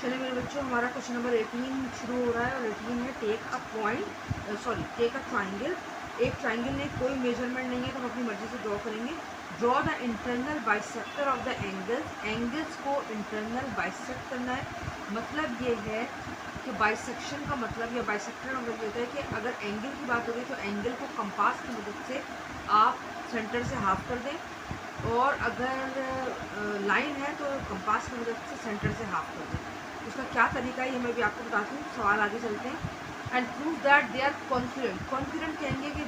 चलिए मेरे बच्चों, हमारा क्वेश्चन नंबर 18 शुरू हो रहा है और 18 है टेक अ ट्राइंगल। एक ट्राइंगल में कोई मेजरमेंट नहीं है तो हम अपनी मर्जी से ड्रॉ करेंगे। Draw the internal bisector of the angles को इंटरनल बाइसेक्ट करना है। मतलब ये है कि बाइसेक्शन का मतलब या बाइसेक्टर का मतलब ये होता है कि अगर एंगल की बात हो गई तो एंगल को कंपास की मदद से आप सेंटर से हाफ कर दें, और अगर लाइन है तो कंपास की मदद से सेंटर से हाफ कर दें। उसका क्या तरीका है ये मैं भी आपको बताती हूँ। सवाल आगे चलते हैं। And prove that they are confident कहेंगे कि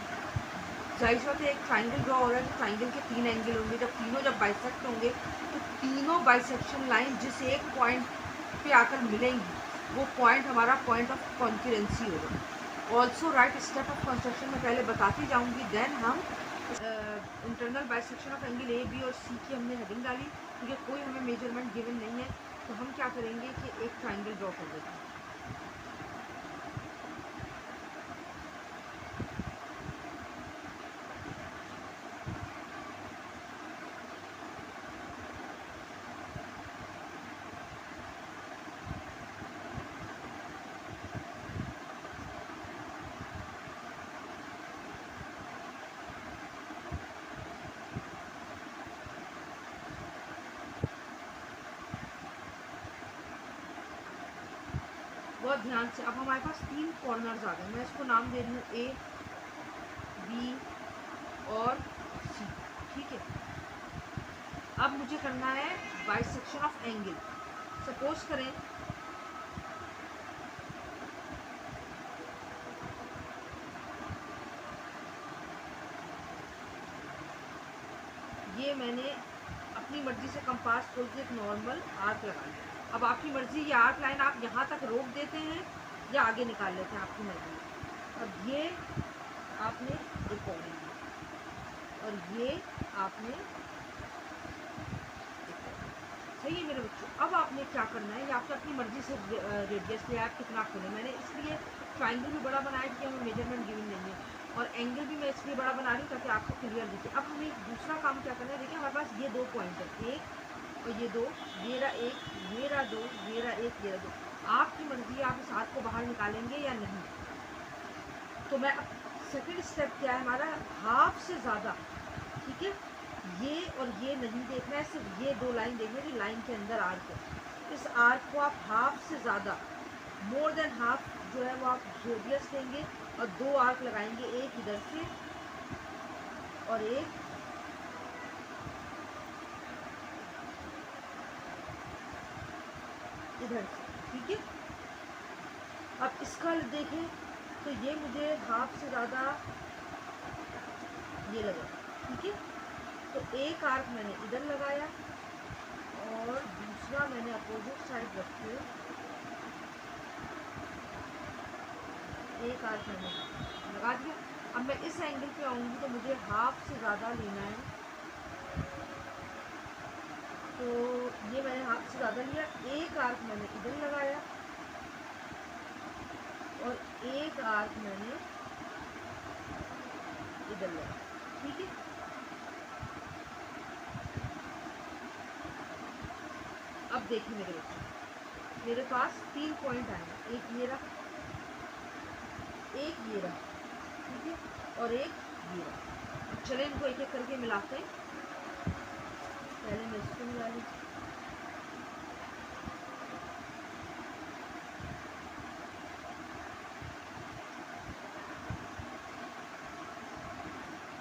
जाहिर बात है एक ट्राइंगल ड्रॉ हो रहा है तो ट्राइंगल के 3 एंगल होंगे। जब बाइसेक्ट होंगे तो तीनों बाइसेक्शन लाइन जिस एक पॉइंट पे आकर मिलेंगी वो पॉइंट हमारा पॉइंट ऑफ कॉन्फिडेंसी होगा। Also write step of construction में पहले बताती जाऊँगी, देन हम internal bisection of angle A B और सी की हमने हेडिंग डाली क्योंकि कोई हमें मेजरमेंट गिवन नहीं है। तो हम क्या करेंगे कि एक ट्राइंगल ड्रॉ कर देते हैं। बहुत ध्यान से, अब हमारे पास 3 कॉर्नर्स आ गए। मैं इसको नाम दे रही हूँ ए, बी और सी। ठीक है, अब मुझे करना है बाइसेक्शन ऑफ एंगल। सपोज करें ये मैंने अपनी मर्जी से कंपास खोल के एक नॉर्मल आर्क लगा लिया। अब आपकी मर्जी, ये आर्क लाइन आप यहाँ तक रोक देते हैं या आगे निकाल लेते हैं, आपकी मर्जी। अब ये आपने एक और ये आपने, सही है मेरे बच्चों। अब आपने क्या करना है, या आपको अपनी मर्जी से रेडियस लिया आप कितना खोलें। मैंने इसलिए ट्राइंगल भी बड़ा बनाया क्योंकि हमें मेजरमेंट गिवन नहीं है, और एंगल भी मैं इसलिए बड़ा बना रही हूँ ताकि आपको क्लियर दिखे। अब हमें दूसरा काम क्या करना है, देखिए हमारे पास ये 2 पॉइंट है, एक और ये 2, ये रहा एक, ये रहा 2, ये रहा एक, ये रहा 2। आपकी मर्जी, आप इस हाथ को बाहर निकालेंगे या नहीं। तो मैं अब सेकेंड स्टेप क्या है हमारा, हाफ से ज़्यादा। ठीक है, ये और ये नहीं देखना है, सिर्फ ये 2 लाइन देखना है कि लाइन के अंदर आर्क है। इस आर्क को आप हाफ से ज़्यादा, मोर देन हाफ जो है वो आप रेडियस देंगे और 2 आर्क लगाएंगे, एक इधर से और एक इधर से। ठीक है, अब इसका देखें तो ये मुझे हाफ से ज़्यादा ये लगा। ठीक है, तो एक आर्क मैंने इधर लगाया और दूसरा मैंने अपोजिट साइड रख के एक आर्क मैंने लगा दिया। अब मैं इस एंगल पे आऊँगी तो मुझे हाफ से ज़्यादा लेना है, तो ये मैंने हाफ से ज़्यादा लिया। एक आर्क मैंने इधर लगाया और एक आर्क मैंने इधर लगाया। ठीक है, अब देखिए मेरे बच्चों, मेरे पास 3 पॉइंट आए हैं, एक ये रहा, एक ये रहा, ठीक है, और एक ये रहा। अब चले इनको एक एक करके मिलाते हैं। पहले मैं इसको मिला ली,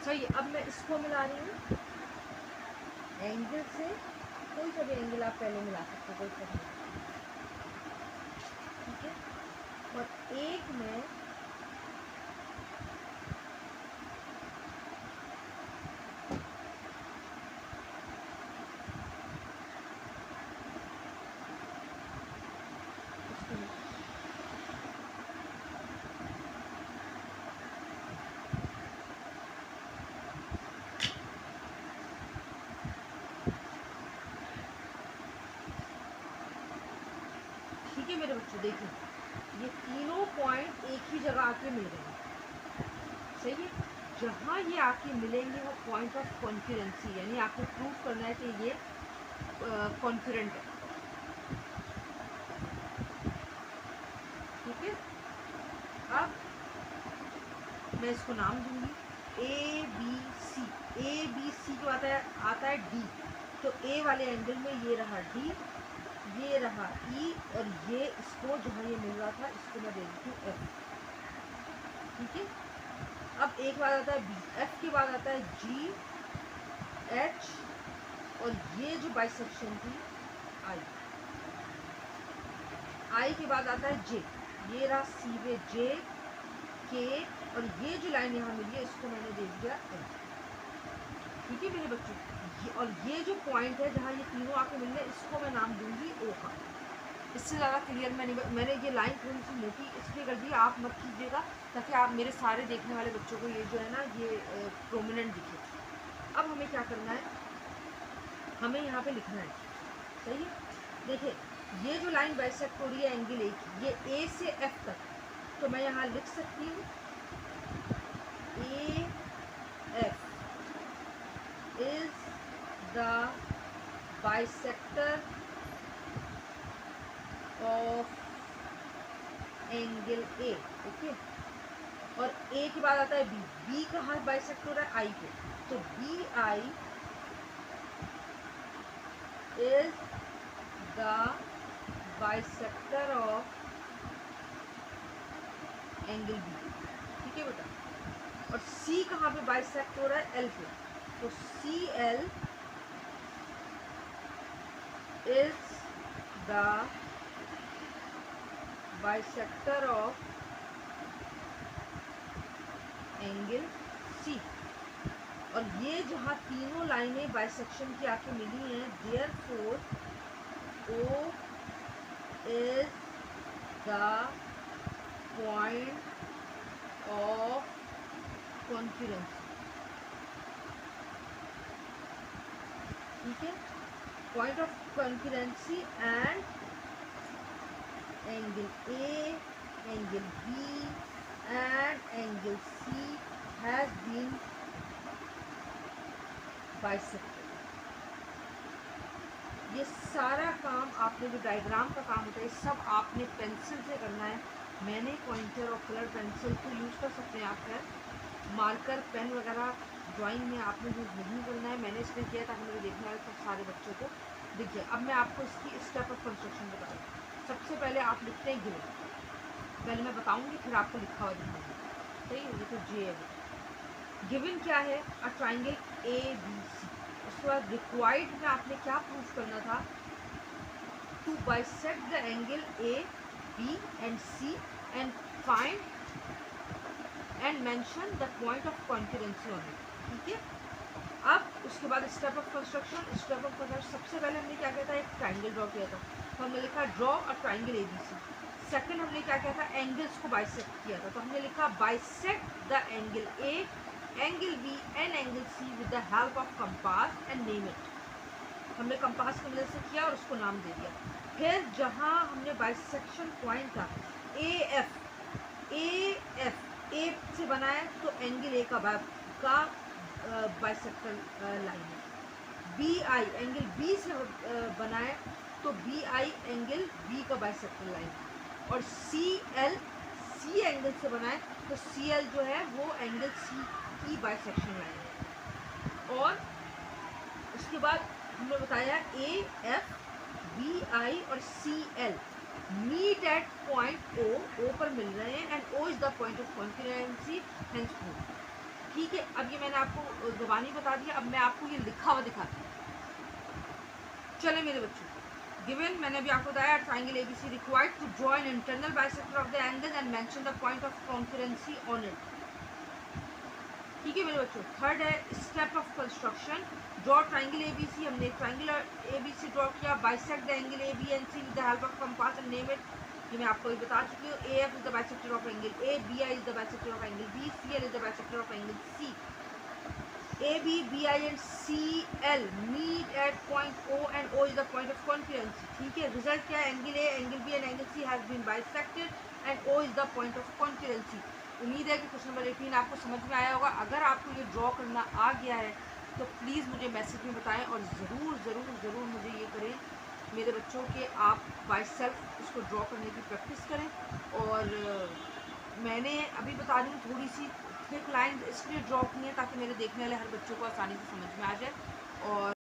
सही है। अब मैं इसको मिला रही हूँ एंगल से, कोई सा भी एंगल आप पहले मिला सकते हो, कोई सा भी। ठीक है, और एक में ठीक है मेरे बच्चों, देखिए ये तीनों पॉइंट एक ही जगह आके मिल गए हैं। सही है, जहाँ ये आके मिलेंगे वो पॉइंट ऑफ कॉन्फिडेंसी, यानी आपको प्रूव करना है कि ये कॉन्फिडेंट है। ठीक है, अब मैं इसको नाम दूंगी ए बी सी। ए बी सी को आता है डी, तो ए वाले एंगल में ये रहा डी, ये रहा ई, और ये इसको जहाँ ये मिल रहा था इसको मैं दे देती हूँ एफ। ठीक है, अब एक बार आता है बी, एफ के बाद आता है जी, एच, और ये जो बाइसेक्शन थी आई, आई के बाद आता है जे, ये रहा सी वे जे के, और ये जो लाइन यहाँ मिली है इसको मैंने दे दिया एल। ठीक है मेरे बच्चों, और ये जो पॉइंट है जहाँ ये तीनों आके मिल रहे हैं इसको मैं नाम दूंगी ओ का। इससे ज़्यादा क्लियर मैंने ये लाइन थोड़ी सी मोटी इसलिए कर दी, आप मत कीजिएगा ताकि आप मेरे सारे देखने वाले बच्चों को ये जो है ना ये प्रोमिनेंट दिखे। अब हमें क्या करना है, हमें यहाँ पे लिखना है, सही है। देखिए ये जो लाइन बाइसेक्ट हो रही है एंगल ए की, ये ए से एफ तक, तो मैं यहाँ लिख सकती हूँ A F is the bisector of angle A. Okay, और ए के बाद आता है बी, बी कहाँ बाइसेक्ट हो रहा है आई पे, तो B I is the bisector of angle B. ठीक है बेटा, और सी कहाँ पे बाइसेक्ट हो रहा है एल पे, तो C L is the bisector of angle C. और ये जहाँ तीनों लाइनें बाइसेक्शन की आके मिली हैं, therefore O is the point of confluence. ठीक है, point of confluency and angle A, angle B and angle C has been bisected. ये सारा काम आपने जो डायग्राम का काम होता है सब आपने पेंसिल से करना है। मैंने पॉइंटर और कलर पेंसिल को यूज़ कर सकते हैं आप है, मार्कर पेन वगैरह ड्राइंग में आपने यूज़ नहीं करना है। मैंने इसलिए किया ताकि मेरे देखने वाले सब सारे बच्चों को दिखे। अब मैं आपको इसकी स्टेप ऑफ कंस्ट्रक्शन बता दूँ। सबसे पहले आप लिखते हैं गिवन, पहले मैं बताऊंगी फिर आपको लिखा हुआ दिखाऊंगी। सही है, ये तो जे है। गिवन क्या है, अ ट्राइंगल ए बी सी। उसके बाद रिक्वायर्ड में आपने क्या प्रूफ करना था, to bisect the angle A B and C and find and mention the point of concurrency on it. ठीक है, अब उसके बाद step of construction. Step of construction सबसे पहले हमने क्या किया था, एक ट्राइंगल ड्रॉ किया था, तो हमने लिखा draw a triangle A B C. Second हमने क्या किया था, एंगल्स को बाइसेक्ट किया था, तो हमने लिखा bisect the angle A, angle B and angle C with the help of compass and name it. हमने कंपास की मदद से किया और उसको नाम दे दिया। फिर जहाँ हमने बाइसेक्शन पॉइंट था ए एफ ए से बनाया तो एंगल ए का बाइसेक्टर लाइन है। बी आई एंगल बी से बनाए तो बी आई एंगल बी का बाइसेक्टर लाइन है। और सी एल सी एंगल से बनाए तो सी एल जो है वो एंगल सी की बाइसेक्शन लाइन है। और उसके बाद हमने बताया ए एफ बी आई और C L meet at point O पर मिल रहे हैं and O is the point of concurrency hence proof. ठीक है, अब ये मैंने आपको ज़बानी बता दिया, अब मैं आपको ये लिखा हुआ दिखाती हूँ। चले मेरे बच्चों, गिवन मैंने भी आपको बताया triangle ABC required to draw an internal bisector of the angle and mention the point of concurrency on it. ठीक है मेरे बच्चों, थर्ड है step of construction, draw triangle ABC. हमने ट्राइंगल एबीसी ड्रॉ किया, bisect the angle A B and C with the help of compass and name it. ये मैं आपको बता चुकी हूँ। A F is the bisector of angle A, B I is the bisector of angle B, C L is the bisector of angle C. A B B I and C L meet at point O and O is the point of concurrency. ठीक है, result क्या है, angle A angle B and angle C has been bisected and O is the point of concurrency. उम्मीद है कि question number 18 आपको समझ में आया होगा। अगर आपको ये ड्रॉ करना आ गया है तो प्लीज़ मुझे मैसेज में बताएं और ज़रूर ज़रूर ज़रूर मुझे ये करें मेरे बच्चों के आप बाय सेल्फ उसको ड्रॉ करने की प्रैक्टिस करें। और मैंने अभी बता रही हूँ थोड़ी सी थिक लाइन इसलिए ड्रॉ की है ताकि मेरे देखने वाले हर बच्चों को आसानी से समझ में आ जाए। और